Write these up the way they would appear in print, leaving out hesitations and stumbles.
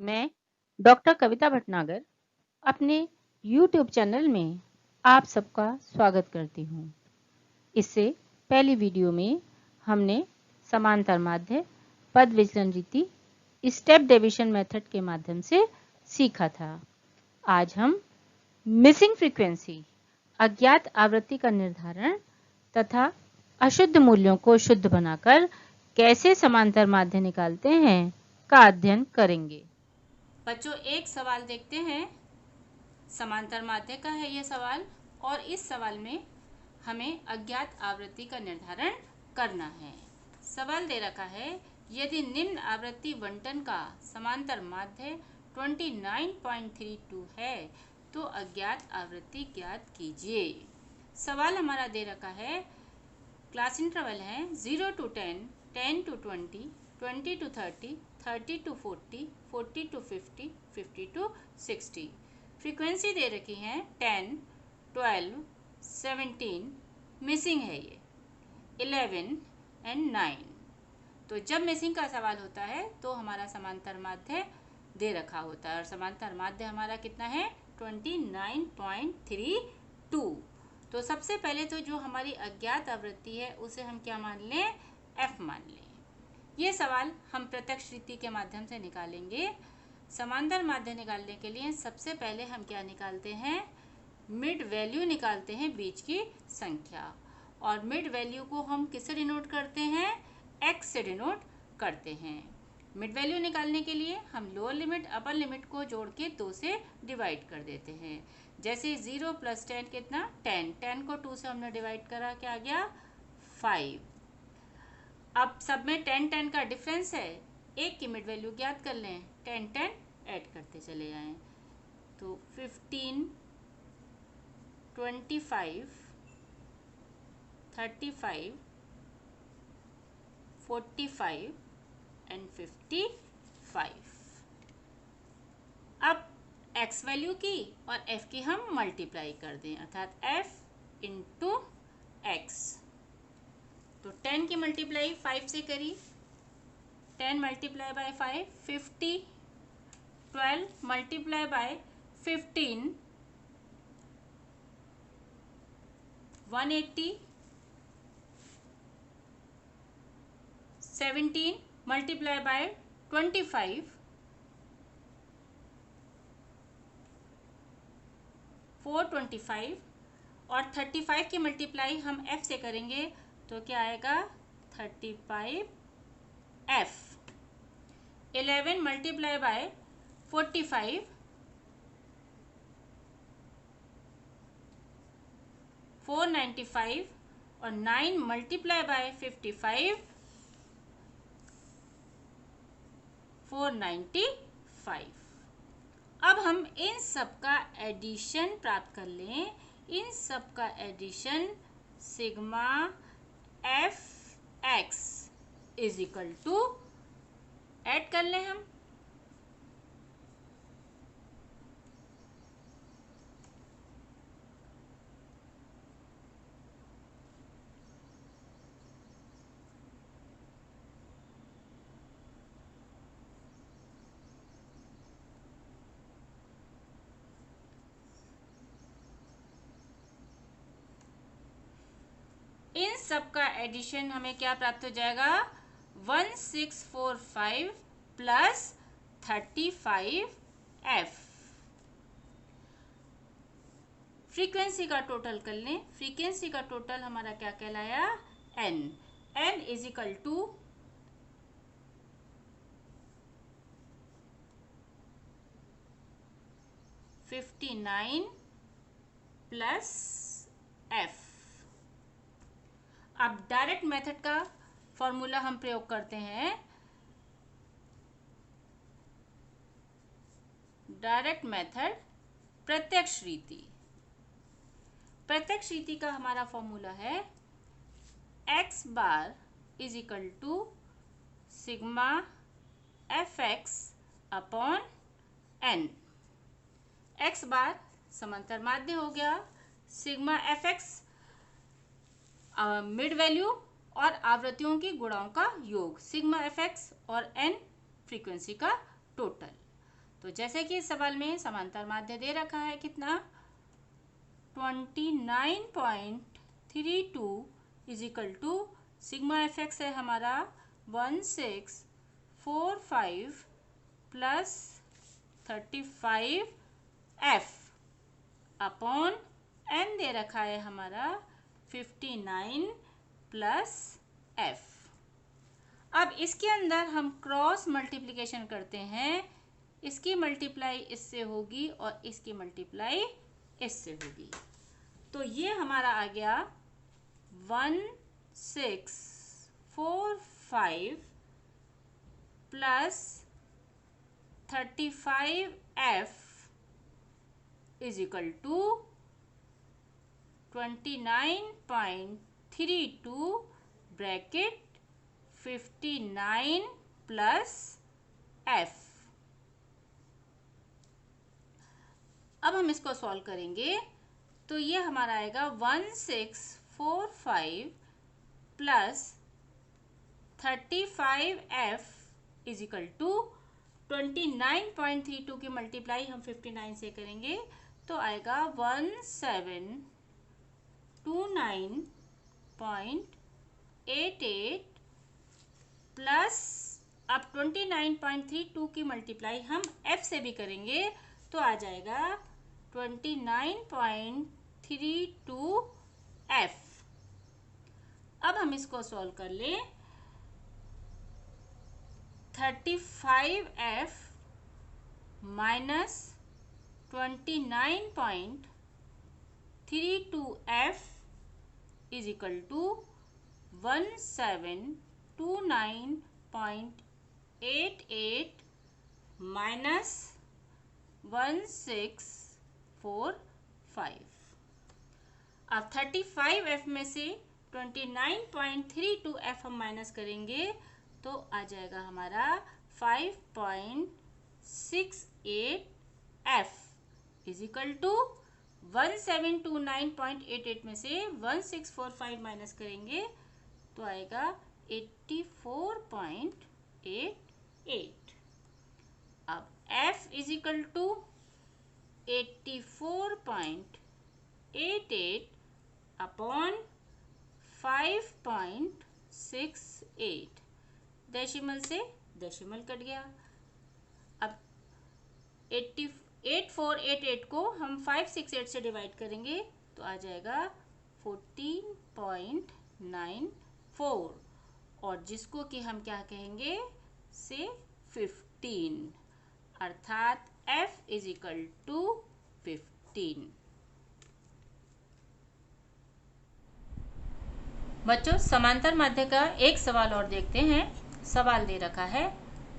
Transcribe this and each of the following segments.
मैं डॉक्टर कविता भटनागर अपने YouTube channel में आप सबका स्वागत करती हूँ। इससे पहली वीडियो में हमने समांतर माध्य पद विचलन रीति स्टेप डिवीजन मेथड के माध्यम से सीखा था। आज हम मिसिंग फ्रीक्वेंसी अज्ञात आवृत्ति का निर्धारण तथा अशुद्ध मूल्यों को शुद्ध बनाकर कैसे समांतर माध्य निकालते हैं का अध्ययन करेंगे। बच्चों, एक सवाल देखते हैं। समांतर माध्य का है यह सवाल और इस सवाल में हमें अज्ञात आवृत्ति का निर्धारण करना है। सवाल दे रखा है, यदि निम्न आवृत्ति बंटन का समांतर माध्य 29.32 है तो अज्ञात आवृत्ति ज्ञात कीजिए। सवाल हमारा दे रखा है, क्लास इंटरवल है 0 to 10, 10 to 20, 20 to 30, 30 to 40, 40 to 50, 50 to 60। Frequency दे रखी है 10, 12, 17, मिसिंग है ये 11 एंड 9। तो जब मिसिंग का सवाल होता है तो हमारा समांतर माध्य दे रखा होता है और समांतर माध्य हमारा कितना है 29.32। तो सबसे पहले तो जो हमारी अज्ञात आवृत्ति है उसे हम क्या मान लें, f मान लें। ये सवाल हम प्रत्यक्ष रीति के माध्यम से निकालेंगे। समांतर माध्य निकालने के लिए सबसे पहले हम क्या निकालते हैं, मिड वैल्यू निकालते हैं, बीच की संख्या। और मिड वैल्यू को हम किससे डिनोट करते हैं, x से डिनोट करते हैं। मिड वैल्यू निकालने के लिए हम लोअर लिमिट अपर लिमिट को जोड़ के 2 से डिवाइड कर देते हैं। जैसे 0 + 10 कितना 10, 10 को 2 से हमने डिवाइड करा, क्या आ गया 5। अब सब में 10 10 का डिफरेंस है, एक की मिड वैल्यू ज्ञात कर लें, 10 10 ऐड करते चले जाएं। तो 15, 25, 35, 45 एंड 55। अब x वैल्यू की और f की हम मल्टीप्लाई कर दें, अर्थात f इंटू एक्स। तो 10 की मल्टीप्लाई 5 से करी, 10 multiply by 5 50, 12 multiply by 15 180, 17 multiply by 25 425 और 35 की मल्टीप्लाई हम f से करेंगे तो क्या आएगा 35f। 11 मल्टीप्लाई बाय 45 495 और 9 मल्टीप्लाई बाय 55 495। अब हम इन सब का एडिशन प्राप्त कर लें। इन सब का addition sigma F X is equal to add कर लें हम। इन सब का एडिशन हमें क्या प्राप्त हो जाएगा, 1645 प्लस 35f। फ्रीक्वेंसी का टोटल कर लें। फ्रीक्वेंसी का टोटल हमारा क्या कहलाया, n। n is equal to 59 plus f। अब डायरेक्ट मेथड का फॉर्मूला हम प्रयोग करते हैं। डायरेक्ट मेथड प्रत्यक्ष रीति। प्रत्यक्ष रीति का हमारा फॉर्मूला है x bar is equal to sigma F X upon n। x bar समांतर माध्य हो गया, sigma F X mid value और आवृत्तियों की गुणाओं का योग, सिग्मा एफ एक्स और n फ्रीक्वेंसी का टोटल। तो जैसे कि इस सवाल में समांतर माध्य दे रखा है कितना 29.32 is equal to sigma F X है हमारा 1645 प्लस 35 एफ अपॉन एन दे रखा है हमारा 59 प्लस एफ। अब इसके अंदर हम क्रॉस मल्टीप्लिकेशन करते हैं, इसकी मल्टीप्लाई इससे होगी और इसकी मल्टीप्लाई इससे होगी, तो ये हमारा आ गया 1645 plus 35f is equal to 29.32 bracket 59 plus f। अब हम इसको सॉल्व करेंगे तो ये हमारा आएगा 1645 plus 35f is equal to 29.32 की मल्टीप्लाई हम 59 से करेंगे तो आएगा 1729.88 प्लस अब 29.32 की मल्टीप्लाई हम f से भी करेंगे तो आ जाएगा 29.32f। अब हम इसको सॉल्व कर लें 35f minus 29.32f is equal to 1729.88 minus 1645। अब 35f में से 29.32f हम माइनस करेंगे तो आ जाएगा हमारा 5.68f इज इक्वल टू 1729.88 में से 1645 माइनस करेंगे तो आएगा 84.88। अब f is equal to 84.88 upon 5.68, decimal से डेसिमल कट गया। अब 8488 को हम 568 से डिवाइड करेंगे तो आ जाएगा 14.94 और जिसको कि हम क्या कहेंगे से 15 अर्थात f इज इक्वल टू 15। बच्चों समांतर माध्य का एक सवाल और देखते हैं। सवाल दे रखा है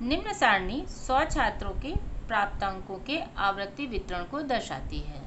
निम्न सारणी 100 छात्रों के प्राप्त अंकों के आवृत्ति वितरण को दर्शाती है।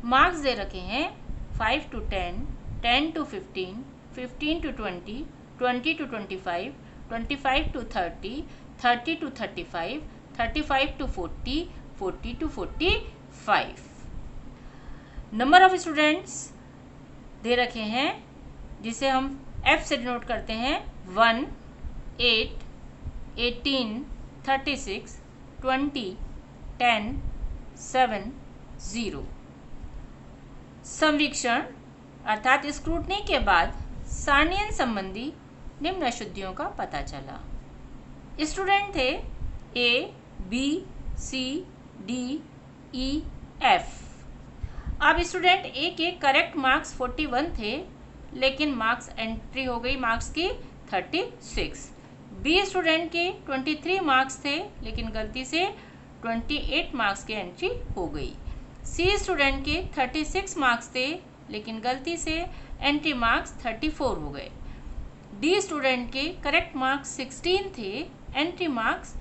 मार्क्स दे रखे हैं 5 to 10, 10 to 15, 15 to 20, 20 to 25, 25 to 30, 30 to 35, 35 to 40, 40 to 45। Number of students they रखे हैं जिसे हम F से डिनोट करते हैं 1, 8, 18, 36, 20, 10, 7, 0। संवीक्षण अर्थात स्क्रूटनी के बाद सारणियन संबंधी निम्न अशुद्धियों का पता चला। स्टूडेंट थे A, B, C, D, E, F। अब स्टूडेंट A के करेक्ट मार्क्स 41 थे लेकिन मार्क्स एंट्री हो गई मार्क्स की 36। बी स्टूडेंट के 23 मार्क्स थे लेकिन गलती से 28 मार्क्स की एंट्री हो गई। सी स्टूडेंट के 36 मार्क्स थे लेकिन गलती से एंट्री मार्क्स 34 हो गए। डी स्टूडेंट के करेक्ट मार्क्स 16 थे, एंट्री मार्क्स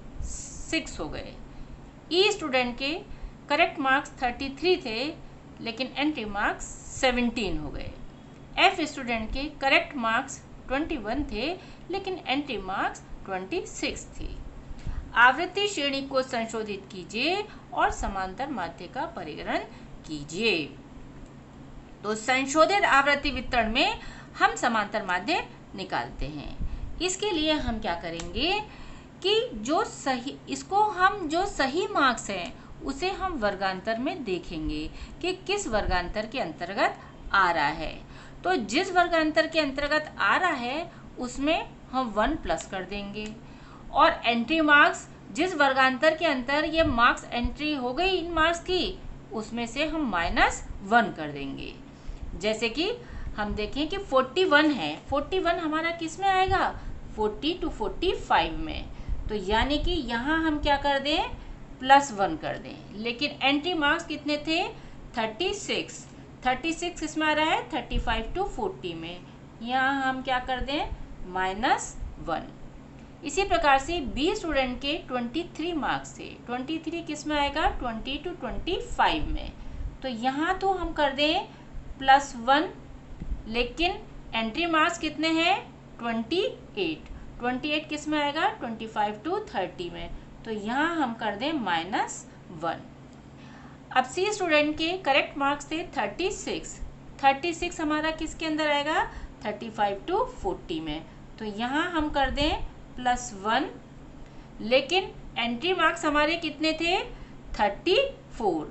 6 हो गए। ई स्टूडेंट के करेक्ट मार्क्स 33 थे लेकिन एंट्री मार्क्स 17 हो गए। एफ स्टूडेंट के करेक्ट मार्क्स 21 थे लेकिन एंट्री मार्क्स 26 थी। आवृत्ति श्रेणी को संशोधित कीजिए और समांतर माध्य का परिगणन कीजिए। तो संशोधित आवृत्ति वितरण में हम समांतर माध्य निकालते हैं। इसके लिए हम क्या करेंगे कि जो सही, इसको हम जो सही मार्क्स हैं उसे हम वर्गांतर में देखेंगे कि किस वर्गांतर के अंतर्गत आ रहा है। तो जिस वर्गांतर के अंतर्गत आ रहा है उसमें हम 1 प्लस कर देंगे, और एंट्री मार्क्स जिस वर्गांतर के अंतर ये मार्क्स एंट्री हो गई इन मार्क्स की, उसमें से हम -1 कर देंगे। जैसे कि हम देखें कि 41 है, 41 हमारा किस में आएगा, 40 to 45 में। तो यानी कि यहाँ हम क्या कर दें, +1 कर दें। लेकिन एंट्री मार्क्स कितने थे, 36, 36 किस में आ रहा है, 35 to 40 में। यहाँ हम क्या कर दें, -1। इसी प्रकार से बी स्टूडेंट के 23 मार्क्स थे, 23 किस में आएगा, 20 to 25 में। तो यहाँ तो हम कर दें +1, लेकिन एंट्री मार्क्स कितने हैं, 28, 28 किस में आएगा, 25 to 30 में। तो यहाँ हम कर दें -1। अब सी स्टूडेंट के करेक्ट मार्क्स थे 36, 36 हमारा किसके अंदर आएगा, 35 to 40 में। तो यहाँ हम कर दें +1, लेकिन एंट्री मार्क्स हमारे कितने थे, 34,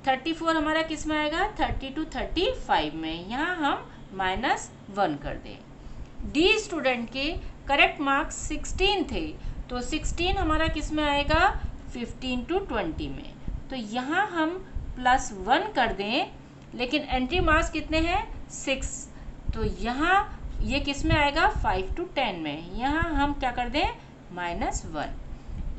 34 हमारा किस में आएगा, 30 to 35 में। यहाँ हम -1 कर दें। डी स्टूडेंट के करेक्ट मार्क्स 16 थे, तो 16 हमारा किस में आएगा, 15 to 20 में। तो यहाँ हम +1 कर दें, लेकिन एंट्री मार्क्स कितने हैं, 6, तो यहाँ ये किस में आएगा, 5 to 10 में। यहाँ हम क्या कर दें, -1।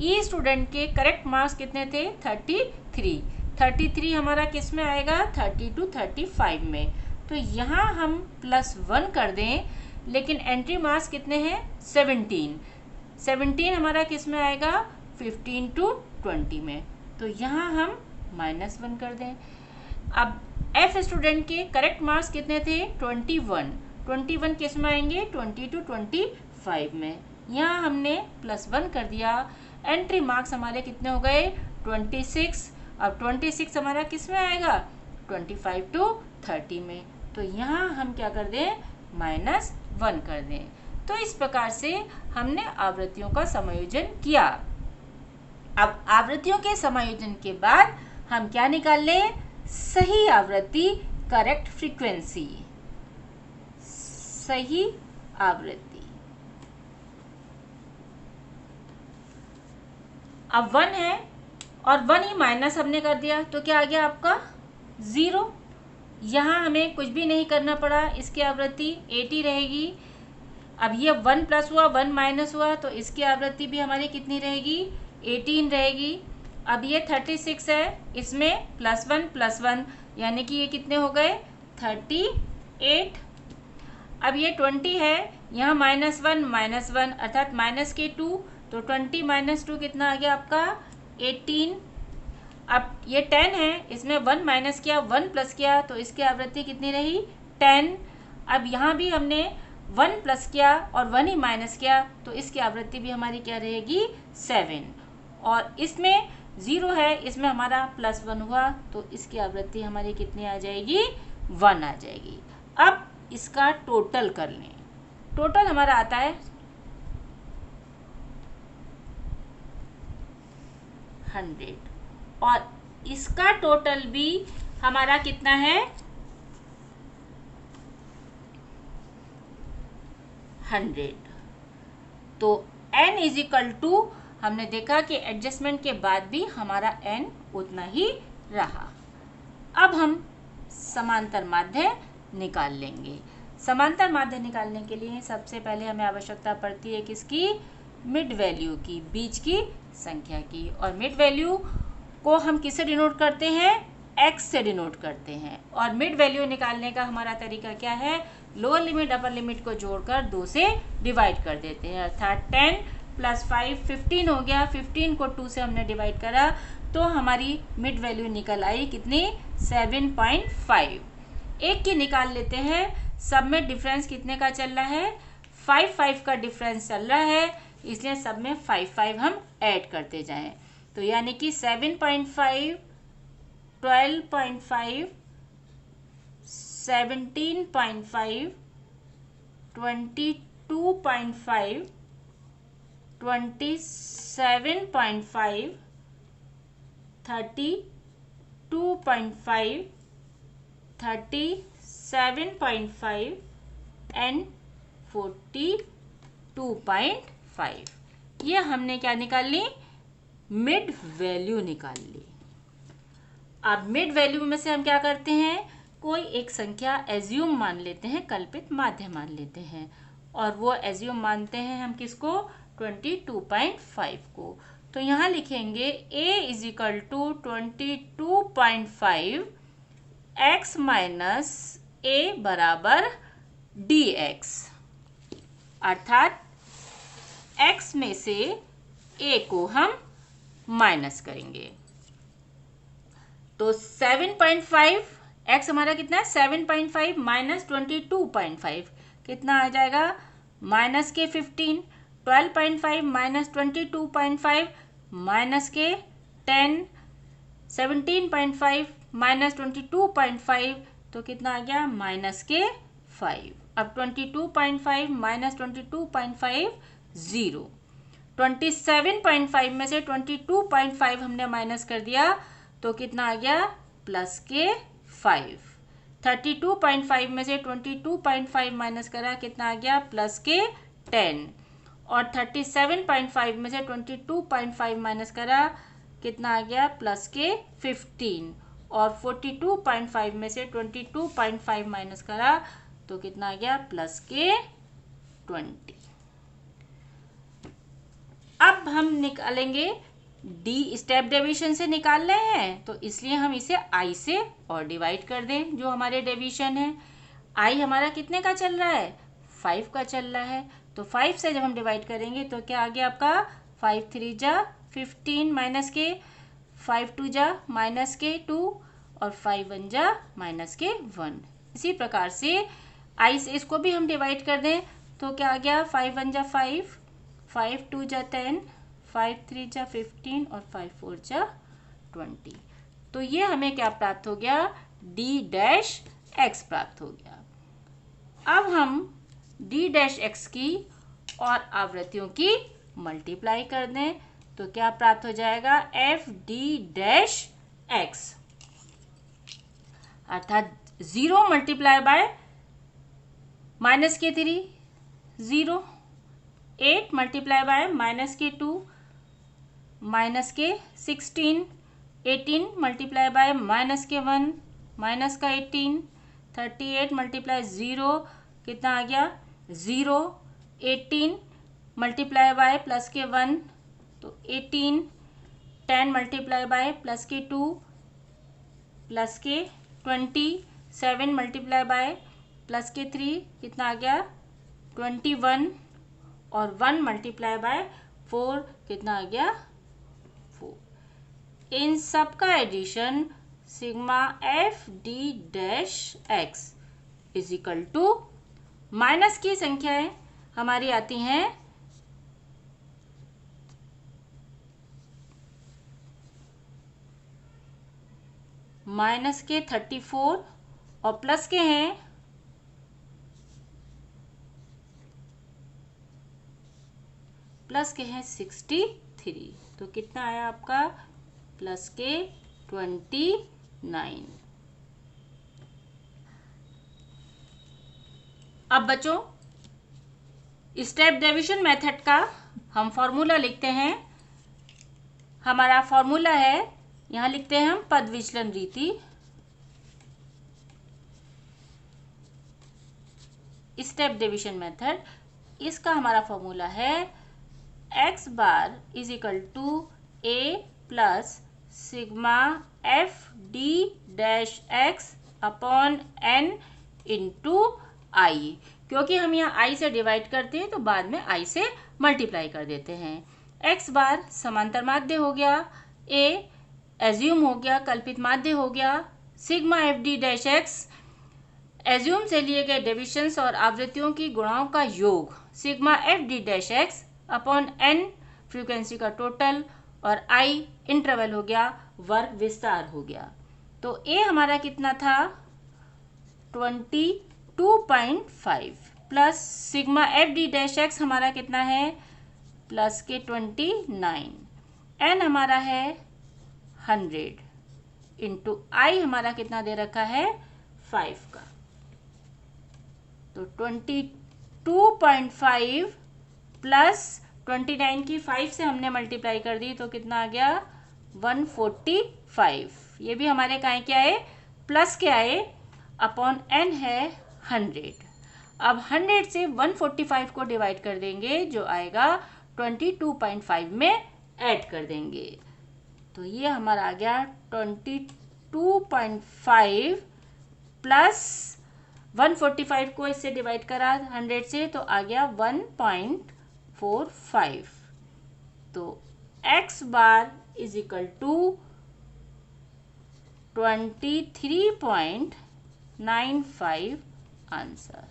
ई स्टूडेंट के करेक्ट मार्क्स कितने थे, 33, 33 हमारा किस में आएगा, 30 to 35 में। तो यहाँ हम +1 कर दें, लेकिन एंट्री मार्क्स कितने हैं, 17, 17 हमारा किस में आएगा, 15 to 20 में। तो यहाँ हम -1 कर दें। अब एफ स्टूडेंट के करेक्ट मार्क्स कितने थे, 21, 21 किस में आएंगे, 20 to 25 में। यहाँ हमने +1 कर दिया। एंट्री मार्क्स हमारे कितने हो गए, 26, अब 26 हमारा किस में आएगा, 25 to 30 में। तो यहाँ हम क्या कर दें, -1 कर दें। तो इस प्रकार से हमने आवृत्तियों का समायोजन किया। अब आवृत्तियों के समायोजन के बाद हम क्या निकाल लें, सही आवृत्ति, करेक्ट फ्रीक्वेंसी, सही आवृत्ति। अब 1 है और 1 ही माइनस हमने कर दिया, तो क्या आ गया आपका 0। यहाँ हमें कुछ भी नहीं करना पड़ा, इसकी आवृत्ति 80 रहेगी। अब ये 1 प्लस हुआ, 1 माइनस हुआ, तो इसकी आवृत्ति भी हमारी कितनी रहेगी, 18 रहेगी। अब ये 36 है, इसमें +1 यानी कि ये कितने हो गए, 38। अब ये 20 है, यहाँ -1 अर्थात -2, तो 20 - 2 कितना आ गया आपका, 18। अब ये 10 है, इसमें 1 माइनस किया, 1 प्लस किया, तो इसकी आवृत्ति कितनी रही, 10। अब यहाँ भी हमने 1 प्लस किया और 1 ही माइनस किया, तो इसकी आवृत्ति भी हमारी क्या रहेगी, 7। और इसमें 0 है, इसमें हमारा +1 हुआ, तो इसकी आवृत्ति हमारी कितनी आ जाएगी, 1 आ जाएगी। अब इसका टोटल कर लें। टोटल हमारा आता है 100, और इसका टोटल भी हमारा कितना है, 100। तो n = हमने देखा कि एडजस्टमेंट के बाद भी हमारा n उतना ही रहा। अब हम समांतर माध्य निकाल लेंगे। समांतर माध्य निकालने के लिए सबसे पहले हमें आवश्यकता पड़ती है किसकी, मिड वैल्यू की, बीच की संख्या की। और मिड वैल्यू को हम किससे डिनोट करते हैं, x से डिनोट करते हैं। और मिड वैल्यू निकालने का हमारा तरीका क्या है, लोअर लिमिट अपर लिमिट को जोड़कर 2 से डिवाइड कर देते हैं। अर्थात 10 + 5 15 हो गया, 15 को 2 से हमने डिवाइड करा, तो हमारी मिड वैल्यू निकल आई कितनी, 7.5। एक की निकाल लेते हैं, सब में डिफरेंस कितने का चल रहा है, 5 का डिफरेंस चल रहा है, इसलिए सब में 5 हम ऐड करते जाएं। तो यानी कि 7.5, 12.5, 17.5, 22.5, 27.5, 32.5, 37.5 एंड 42.5। ये हमने क्या निकाल ली? मिड वैल्यू निकाल ली। अब मिड वैल्यू में से हम क्या करते हैं, कोई एक संख्या एज्यूम मान लेते हैं, कल्पित माध्य मान लेते हैं, और वो एज्यूम मानते हैं हम किसको? 22.5 को। तो यहाँ लिखेंगे a is equal to 22.5 x minus a बराबर dx, अर्थात x में से a को हम माइनस करेंगे। तो 7.5 x हमारा कितना है? 7.5 माइनस 22.5 कितना आ जाएगा? माइनस के 15। 12.5 माइनस 22.5 माइनस के 10। 17.5 माइनस 22.5 तो कितना आ गया? माइनस के 5। अब 22.5 माइनस 22.5 0। 27.5 में से 22.5 हमने माइनस कर दिया तो कितना आ गया? प्लस के 5। 32.5 में से 22.5 माइनस करा, कितना आ गया? प्लस के 10। और 37.5 में से 22.5 माइनस करा, कितना आ गया? प्लस के 15। और 42.5 में से 22.5 माइनस करा तो कितना आ गया? प्लस के 20। अब हम निकालेंगे डी, स्टेप डेविएशन से निकाल रहे हैं तो इसलिए हम इसे आई से और डिवाइड कर दें। जो हमारे डेविएशन है, आई हमारा कितने का चल रहा है? 5 का चल रहा है। तो 5 से जब हम डिवाइड करेंगे तो क्या आ गया आपका? 5 3 जा 15 माइनस के 5 2 जा माइनस के 2 और 5 1 जा माइनस के 1। इसी प्रकार से आई से इसको भी हम डिवाइड कर दें तो क्या आ गया? 5 1 जा 5, 5 2 जा 10, 5 3 जा 15 और 5 4 जा 20। तो ये हमें क्या प्राप्त हो गया? d डैश x प्राप्त हो गया। अब हम d डैश x की और आवृत्तियों की मल्टीप्लाई कर दें तो क्या प्राप्त हो जाएगा? f d डैश x, अर्थात 0 मल्टीप्लाई बाय माइनस के 3 0, 8 मल्टीप्लाई बाय माइनस के 2 माइनस के 16, 18 मल्टीप्लाई बाय माइनस के 1 माइनस का 18, 38 मल्टीप्लाई 0 कितना आ गया? 0, 18 मल्टीप्लाई बाय प्लस के 1 तो 18, 10 मल्टीप्लाई बाय प्लस के 2 प्लस के 20, 7 मल्टीप्लाई बाय प्लस के 3 कितना आ गया? 21 और 1 मल्टीप्लाई बाय 4 कितना आ गया? 4। इन सब का addition sigma F D dash X is equal to, minus की संख्याएं हमारी आती हैं माइनस के 34 और प्लस के हैं प्लस के हैं 63। तो कितना आया आपका? प्लस के 29। अब बच्चों स्टेप डिवीजन मेथड का हम फॉर्मूला लिखते हैं। हमारा फॉर्मूला है, यहां लिखते हैं हम पद विचलन रीति। स्टेप डिवीजन मेथड, इसका हमारा फॉर्मूला है x bar is equal to a plus sigma F D dash X upon n into I. क्योंकि हम यहाँ i से डिवाइड करते हैं तो बाद में i से मल्टीप्लाई कर देते हैं। x बार समांतर माध्य हो गया, a एज्यूम हो गया, कल्पित माध्य हो गया, sigma F D dash x assume से लिए गए डिविजन्स और आवृत्तियों की गुणाओं का योग, sigma F D dash X upon n frequency का टोटल, और i इंटरवल हो गया, वर्ग विस्तार हो गया। तो a हमारा कितना था? 22.5 plus sigma F D dash x हमारा कितना है? प्लस के 29, n हमारा है 100 इंटू i हमारा कितना दे रखा है 5 का, तो 22.5 प्लस 29 की 5 से हमने मल्टीप्लाई कर दी तो कितना आ गया 145। ये भी हमारे कहाँ क्या है प्लस के आए, अपॉन n है 100। अब 100 से 145 को डिवाइड कर देंगे जो आएगा 22.5 में ऐड कर देंगे, तो ये हमारा आ गया 22.5 प्लस 145 को इससे डिवाइड करा 100 से तो आ गया 1.45, तो x bar is equal to 23.95 answer.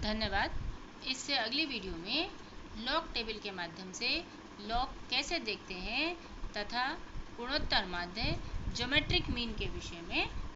धन्यवाद। इससे अगली वीडियो में लॉग टेबल के माध्यम से लॉग कैसे देखते हैं तथा गुणोत्तर माध्य ज्योमेट्रिक मीन के विषय में